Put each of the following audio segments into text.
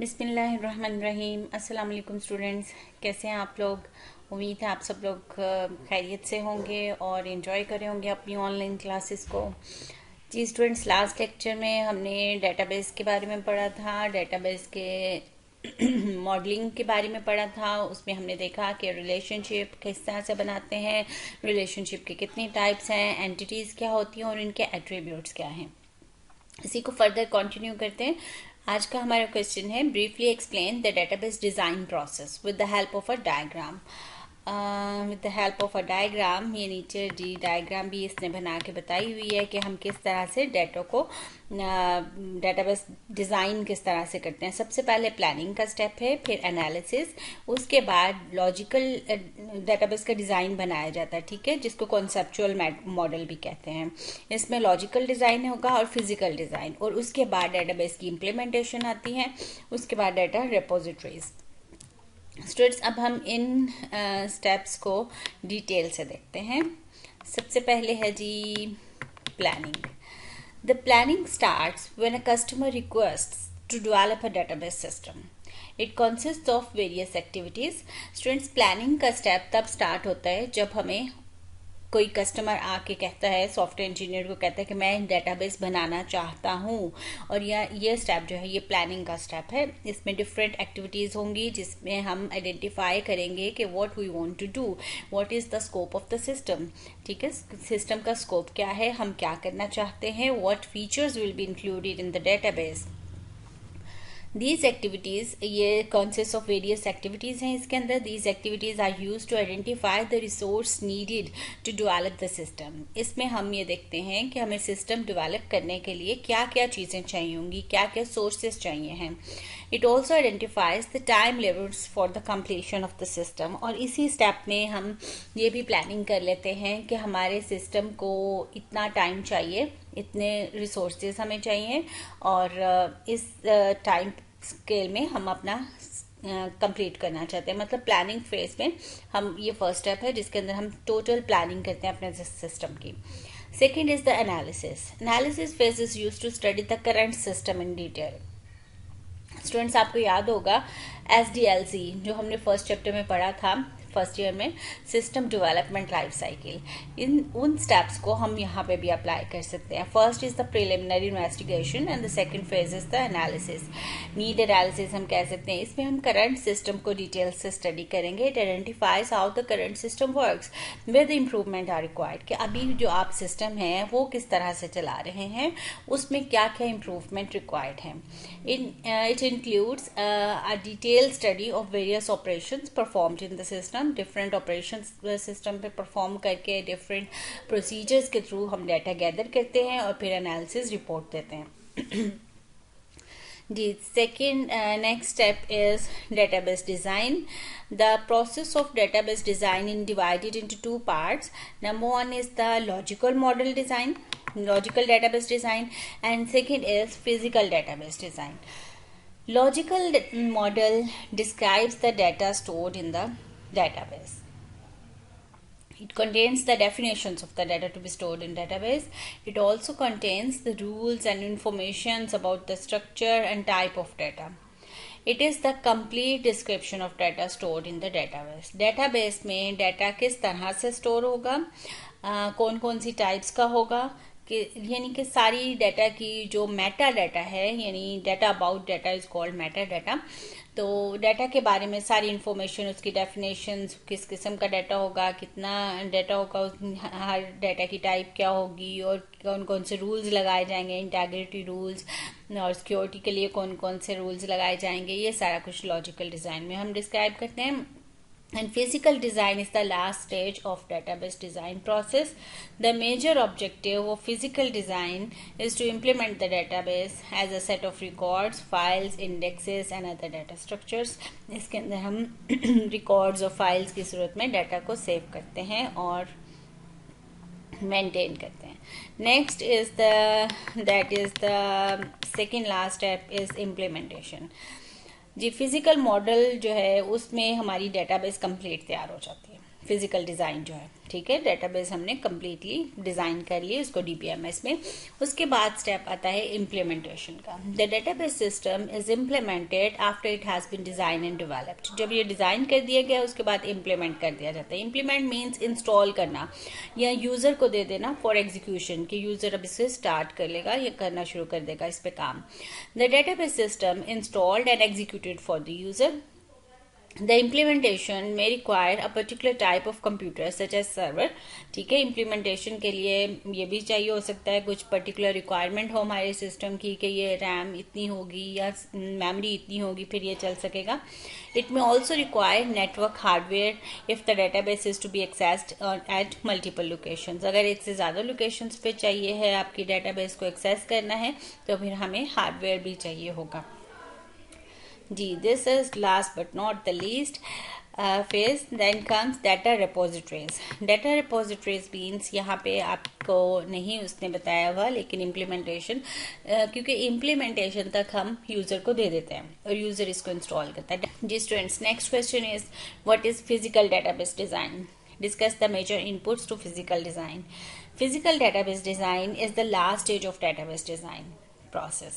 बिस्मिल्लाहिर्रहमानिर्रहीम। अस्सलाम वालेकुम स्टूडेंट्स, कैसे हैं आप लोग। उम्मीद है आप सब लोग खैरियत से होंगे और इन्जॉय कर रहे होंगे अपनी ऑनलाइन क्लासेस को। जी स्टूडेंट्स, लास्ट लेक्चर में हमने डेटाबेस के बारे में पढ़ा था, डेटाबेस के मॉडलिंग के बारे में पढ़ा था। उसमें हमने देखा कि रिलेशनशिप किस तरह से बनाते हैं, रिलेशनशिप के कितने टाइप्स हैं, एंटिटीज़ क्या होती हैं और इनके एट्रीब्यूट्स क्या हैं। इसी को फर्दर कंटिन्यू करते हैं। आज का हमारा क्वेश्चन है, briefly explain the database design process with the help of a diagram. With the help of a diagram, ये नीचे डी डायग्राम भी इसने बना के बताई हुई है कि हम किस तरह से डेटा को डेटाबेस डिज़ाइन किस तरह से करते हैं। सबसे पहले प्लानिंग का स्टेप है, फिर एनालिसिस, उसके बाद लॉजिकल डेटाबेस का डिज़ाइन बनाया जाता है, ठीक है, जिसको कॉन्सेप्चुअल मॉडल भी कहते हैं। इसमें लॉजिकल डिज़ाइन होगा और फिजिकल डिज़ाइन, और उसके बाद डेटाबेस की इम्प्लीमेंटेशन आती है, उसके बाद डेटा रिपोजिटरीज। स्टूडेंट्स, अब हम इन स्टेप्स को डिटेल से देखते हैं। सबसे पहले है जी planning. The planning starts when a customer requests to develop a database system. It consist of various activities. Students, planning का स्टेप तब स्टार्ट होता है जब हमें कोई कस्टमर आके कहता है, सॉफ्टवेयर इंजीनियर को कहता है कि मैं डेटाबेस बनाना चाहता हूँ, और ये स्टेप जो है ये प्लानिंग का स्टेप है। इसमें डिफरेंट एक्टिविटीज़ होंगी जिसमें हम आइडेंटिफाई करेंगे कि what we want to do, what is the scope of the system, ठीक है, सिस्टम का स्कोप क्या है, हम क्या करना चाहते हैं, what features will be included in the database. These activities, ये consists of various activities हैं इसके अंदर। These activities are used to identify the resource needed to develop the system. इसमें हम ये देखते हैं कि हमें सिस्टम डेवलप करने के लिए क्या क्या चीज़ें चाहिए होंगी, क्या क्या सोर्सेज चाहिए हैं। It also identifies the time limits for the completion of the system. और इसी स्टेप में हम ये भी प्लानिंग कर लेते हैं कि हमारे सिस्टम को इतना टाइम चाहिए, इतने रिसोर्सेज हमें चाहिए, और इस टाइम स्केल में हम अपना कंप्लीट करना चाहते हैं। मतलब प्लानिंग फेज में हम, ये फर्स्ट स्टेप है जिसके अंदर हम टोटल प्लानिंग करते हैं अपने सिस्टम की। Second is the analysis. Analysis phase is use to study the current system in detail. Students, आपको याद होगा SDLC जो हमने फर्स्ट चैप्टर में पढ़ा था फर्स्ट ईयर में, सिस्टम डेवलपमेंट लाइफ साइकिल, उन स्टेप्स को हम यहाँ पे भी अप्लाई कर सकते हैं। First is the preliminary investigation and the second phase is the analysis. Need analysis हम कह सकते हैं। इसमें हम करंट सिस्टम को डिटेल से स्टडी करेंगे। It identifies how the current system works, where the improvement are required, कि अभी जो आप सिस्टम है वो किस तरह से चला रहे हैं, उसमें क्या क्या इम्प्रूवमेंट रिक्वायर्ड है। It includes a detailed study of various operations performed in the system. Different operations system पे perform करके different procedures के through हम data gather करते हैं और फिर analysis report देते हैं। The second next step is database design. The process of database design is divided into two parts. Number one is the logical model design, logical database design, and second is physical database design. Logical model describes the data stored in the database. It contains the definitions of the data to be stored in database. It also contains the rules and informations about the structure and type of data. It is the complete description of data stored in the database. Database में data किस तरह से store होगा, कौन कौन सी types का होगा, यानी कि सारी डाटा की जो मेटा डाटा है, यानी data about data is called Meta data. तो डाटा के बारे में सारी इंफॉर्मेशन, उसकी डेफिनेशन, किस किस्म का डाटा होगा, कितना डाटा होगा, हर डाटा की टाइप क्या होगी, और कौन कौन से रूल्स लगाए जाएंगे, इंटीग्रिटी रूल्स, और सिक्योरिटी के लिए कौन कौन से रूल्स लगाए जाएंगे, ये सारा कुछ लॉजिकल डिज़ाइन में हम डिस्क्राइब करते हैं। And physical design is the last stage of database design process. The major objective of physical design is to implement the database as a set of records, files, indexes and other data structures. इसके अंदर हम records और files की सूरत में data को save करते हैं और maintain करते हैं. Next is the second last step is implementation. जी, फिजिकल मॉडल जो है उसमें हमारी डेटाबेस कंप्लीट तैयार हो जाती है। फिजिकल डिज़ाइन जो है, ठीक है, डेटाबेस हमने कम्प्लीटली डिज़ाइन कर लिए उसको डीबीएमएस में। उसके बाद स्टेप आता है इम्प्लीमेंटेशन का। The database system is implemented after it has been designed and developed. जब ये डिज़ाइन कर दिया गया उसके बाद इम्प्लीमेंट कर दिया जाता है। इम्प्लीमेंट मीन्स इंस्टॉल करना या यूज़र को दे देना फॉर एग्जीक्यूशन, कि यूज़र अब इसे स्टार्ट कर लेगा या करना शुरू कर देगा इस पे काम। The database system installed and executed for the user. The implementation may require a particular type of computer such as server, ठीक है। इम्प्लीमेंटेशन के लिए ये भी चाहिए हो सकता है कुछ पर्टिकुलर रिक्वायरमेंट हो हमारे सिस्टम की कि ये रैम इतनी होगी या मेमोरी इतनी होगी फिर ये चल सकेगा। It may also require network hardware if the database is to be accessed at multiple locations. अगर एक से ज़्यादा लोकेशंस पे चाहिए है आपकी डेटाबेस को एक्सेस करना है तो फिर हमें हार्डवेयर भी चाहिए होगा जी। This is last but not the least phase. Then comes data repositories. Data repositories means यहाँ पे आपको नहीं उसने बताया हुआ, लेकिन इम्प्लीमेंटेशन क्योंकि इम्प्लीमेंटेशन तक हम यूजर को दे देते हैं और यूजर इसको इंस्टॉल करता है। जी students, next question is what is physical database design. Discuss the major inputs to physical design. Physical database design is the last stage of database design process.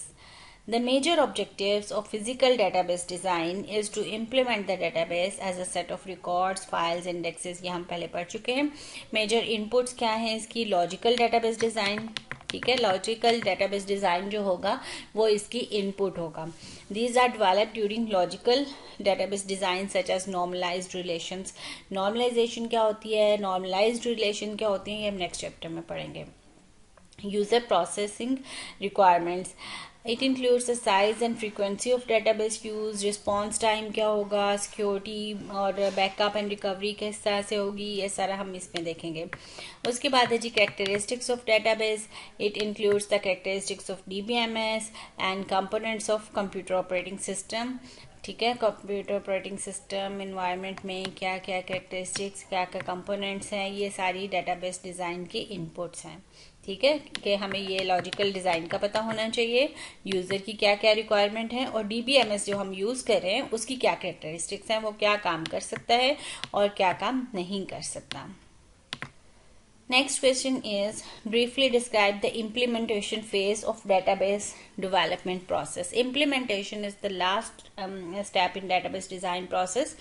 The major objectives of physical database design is to implement the database as a set of records, files, indexes. ये हम पहले पढ़ चुके हैं। Major inputs क्या है इसकी? Logical database design, ठीक है। लॉजिकल डेटाबेस डिजाइन जो होगा वो इसकी इनपुट होगा। These are developed during logical database design such as normalised relations. Normalisation क्या होती है, नॉर्मलाइज्ड रिलेशन क्या होती है, ये हम नेक्स्ट चैप्टर में पढ़ेंगे। User processing requirements, it includes the size and frequency of database use. Response time क्या होगा, सिक्योरिटी और बैकअप एंड रिकवरी किस तरह से होगी, ये सारा हम इसमें देखेंगे। उसके बाद है जी characteristics of database. It includes the characteristics of DBMS and components of computer operating system, ठीक है। कंप्यूटर ऑपरेटिंग सिस्टम इन्वायरमेंट में क्या क्या कैरेक्टरिस्टिक्स, क्या क्या कंपोनेंट्स हैं, ये सारी डेटाबेस डिज़ाइन की इनपुट्स हैं, ठीक है। कि हमें ये लॉजिकल डिज़ाइन का पता होना चाहिए, यूज़र की क्या क्या रिक्वायरमेंट है और डीबीएमएस जो हम यूज़ कर रहे हैं उसकी क्या कैरेक्टरिस्टिक्स हैं, वो क्या काम कर सकता है और क्या काम नहीं कर सकता। Next question is briefly describe the implementation phase of database development process. Implementation is the last step in database design process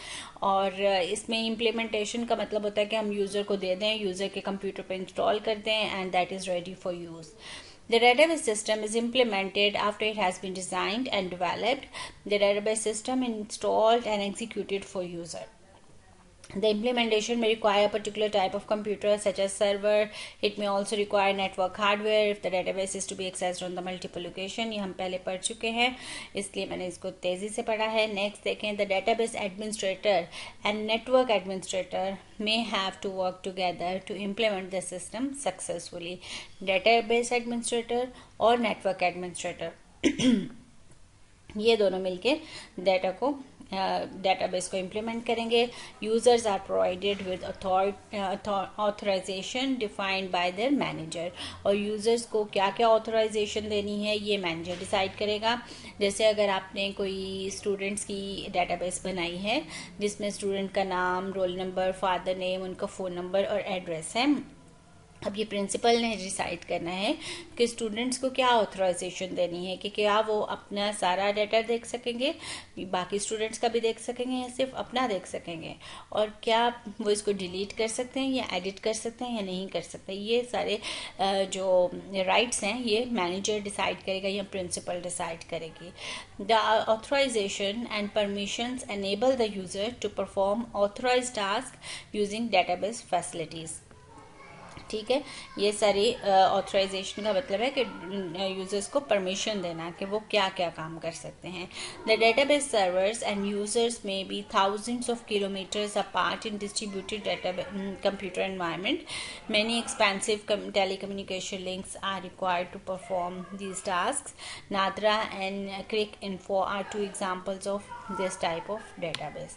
और इसमें implementation का मतलब होता है कि हम यूज़र को दे दें, यूज़र के कंप्यूटर पे इंस्टॉल कर दें and that is ready for use. The database system is implemented after it has been designed and developed. The database system installed and executed for user. The implementation may require a particular type of computer such as server. It may also require network hardware if the database is to be accessed on the multiple location. ये हम पहले पढ़ चुके हैं इसलिए मैंने इसको तेजी से पढ़ा है। नेक्स्ट देखें, the database administrator and network administrator may have to work together to implement the system successfully. Database administrator और network administrator ये दोनों मिलके डेटाबेस को इम्प्लीमेंट करेंगे। Users are provided with authorisation defined by their manager, और users को क्या क्या ऑथराइजेशन देनी है ये मैनेजर डिसाइड करेगा। जैसे अगर आपने कोई स्टूडेंट्स की डेटाबेस बनाई है जिसमें स्टूडेंट का नाम, रोल नंबर, फादर नेम, उनका फ़ोन नंबर और एड्रेस है, अब ये प्रिंसिपल ने डिसाइड करना है कि स्टूडेंट्स को क्या ऑथराइजेशन देनी है, कि क्या वो अपना सारा डाटा देख सकेंगे, बाकी स्टूडेंट्स का भी देख सकेंगे या सिर्फ अपना देख सकेंगे, और क्या वो इसको डिलीट कर सकते हैं या एडिट कर सकते हैं या नहीं कर सकते। ये सारे जो राइट्स हैं ये मैनेजर डिसाइड करेगा या प्रिंसिपल डिसाइड करेगी। The authorisation and permissions enable the user to perform authorised task using database facilities, ठीक है। ये सारी ऑथराइजेशन का मतलब है कि यूजर्स को परमिशन देना कि वो क्या क्या काम कर सकते हैं। The database servers and users में be thousands of kilometres apart in distributed computer environment. Many expensive telecommunication links are required to perform these tasks. Nadra and Crick Info are two examples of this type of database.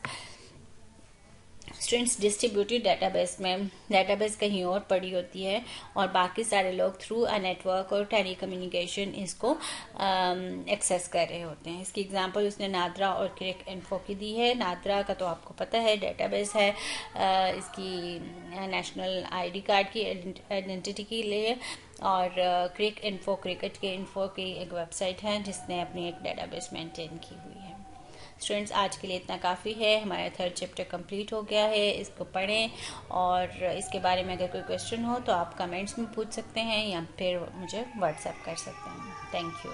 Students distributed database में database कहीं और पड़ी होती है और बाकी सारे लोग थ्रू अ नेटवर्क और टेली कम्युनिकेशन इसको एक्सेस कर रहे होते हैं। इसकी एग्जांपल उसने नादरा और क्रिक इन्फो की दी है। नादरा का तो आपको पता है डेटाबेस है, इसकी नेशनल आईडी कार्ड की आइडेंटिटी के लिए, और क्रिक इन्फो क्रिकेट के इन्फो की एक वेबसाइट है जिसने अपनी एक डेटाबेस मेंटेन की हुई है। स्टूडेंट्स आज के लिए इतना काफ़ी है, हमारा 3rd चैप्टर कंप्लीट हो गया है। इसको पढ़ें और इसके बारे में अगर कोई क्वेश्चन हो तो आप कमेंट्स में पूछ सकते हैं या फिर मुझे व्हाट्सएप कर सकते हैं। Thank you.